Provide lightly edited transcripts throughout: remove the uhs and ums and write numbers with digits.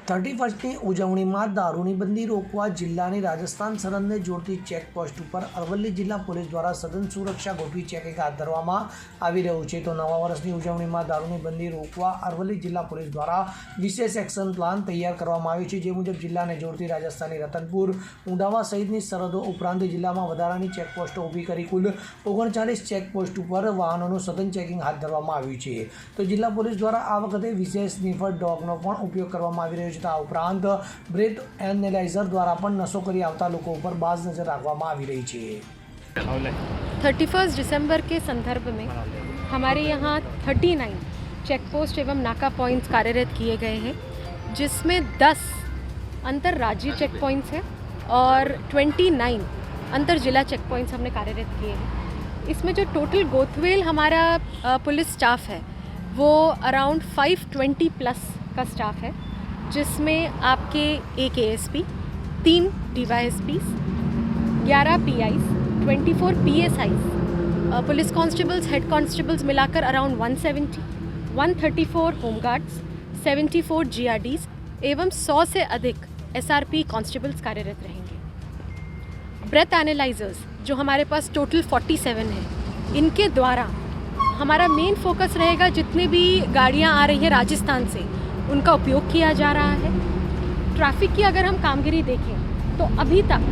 31ની ઉજવણીમાં દારૂની બંદી રોકવા જિલ્લાની રાજસ્થાન સરહદને જોડતી ચેકપોસ્ટ ઉપર અરવલ્લી જિલ્લા પોલીસ દ્વારા સઘન સુરક્ષા ગોઠવી ચેકિંગ હાથ ધરવામાં આવી રહ્યું છે। તો નવા વર્ષની ઉજવણીમાં દારૂની બંદી રોકવા અરવલ્લી જિલ્લા પોલીસ દ્વારા વિશેષ એક્શન પ્લાન તૈયાર કરવામાં આવ્યો છે। જે મુજબ જિલ્લાને જોડતી રાજસ્થાનની રતનપુર, ઉંડાવા સહિતની સરહદો ઉપરાંત જિલ્લામાં વધારાની ચેકપોસ્ટો ઊભી કરી કુલ 39 ચેકપોસ્ટ ઉપર વાહનોનું સઘન ચેકિંગ હાથ ધરવામાં આવ્યું છે। તો જિલ્લા પોલીસ દ્વારા આ વખતે વિશેષ સ્નીફર ડોગનો પણ ઉપયોગ કરવામાં આવી રહ્યો છે। આ ઉપરાંત બ્રેથ એનાલાઇઝર દ્વારા પણ નશો કરી આવતા લોકો ઉપર બાજ નજર રાખવામાં આવી રહી છે। 31 दिसंबर के संदर्भ में हमारे यहाँ 39 चेक पोस्ट एवं नाका पॉइंट्स कार्यरत किए गए हैं, जिसमें 10 अंतर राज्य चेक पॉइंट्स हैं और 29 अंतर जिला चेक पॉइंट्स हमने कार्यरत किए हैं। इसमें जो टोटल गोथवेल हमारा पुलिस स्टाफ है वो अराउंड 520 प्लस का स्टाफ है, जिसमें आपके एक ASP, 3 DYSPs, 11 PIs, 24 PSIs, police constables, head constables मिलाकर अराउंड 170, 134 होमगार्ड्स, 74 जीआरडीज एवं 100 से अधिक एसआरपी कांस्टेबल्स कार्यरत रहेंगे। ब्रेथ एनालाइजर्स जो हमारे पास टोटल 47 है, इनके द्वारा हमारा मेन फोकस रहेगा जितनी भी गाड़ियाँ आ रही हैं राजस्थान से उनका उपयोग किया जा रहा है। ट्रैफिक की अगर हम कामगिरी देखें तो अभी तक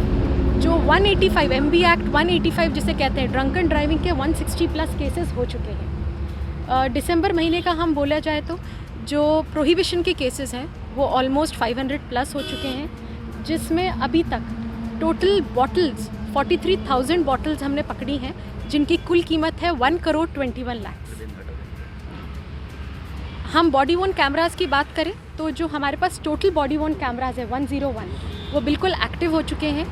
जो 185 MB एक्ट 185 जिसे कहते हैं ड्रंकन ड्राइविंग के 160 प्लस केसेस हो चुके हैं। दिसंबर महीने का हम बोला जाए तो जो प्रोहिबिशन के केसेस हैं वो ऑलमोस्ट 500 प्लस हो चुके हैं, जिसमें अभी तक टोटल बॉटल्स 43,000 बॉटल्स हमने पकड़ी हैं, जिनकी कुल कीमत है 1,21 लाख। हम बॉडी वॉर्न कैमरास की बात करें तो जो हमारे पास टोटल बॉडी वॉर्न कैमरास है 101 वो बिल्कुल एक्टिव हो चुके हैं।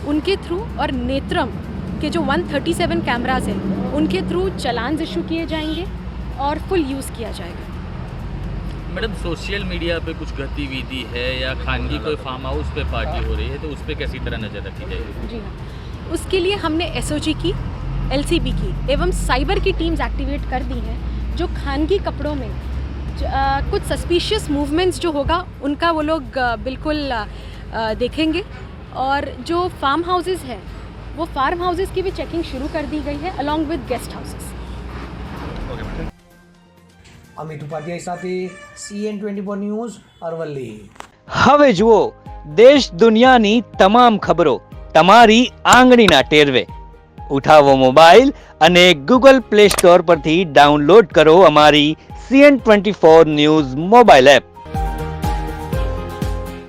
उनके थ्रू और नेत्रम के जो 137 कैमरास हैं उनके थ्रू चलान्स इशू किए जाएंगे और फुल यूज़ किया जाएगा। मैडम, सोशल मीडिया पे कुछ गतिविधि है या खानगी कोई फार्म हाउस पे पार्टी हो रही है तो उस पर कैसी तरह नज़र रखी जाएगी? जी हाँ, उसके लिए हमने एसओजी की, एलसीबी की एवं साइबर की टीम्स एक्टिवेट कर दी हैं, जो खानगी कपड़ों में कुछ सस्पिशियस मूवमेंट्स जो होगा उनका वो लोग बिल्कुल देखेंगे। और जो फार्म हाउसेस हैं वो फार्म हाउसेस की भी चेकिंग शुरू कर दी गई है along with guest houses. Amit Upadhyay साथे CN24 न्यूज़ अरवल्ली। હવે જુઓ દેશ દુનિયાની તમામ ખબરો તમારી આંગળીના ટેરવે। ઉઠાવો મોબાઈલ અને ગૂગલ પ્લે સ્ટોર પરથી ડાઉનલોડ કરો અમારી CN24 ન્યૂઝ મોબાઈલ એપ।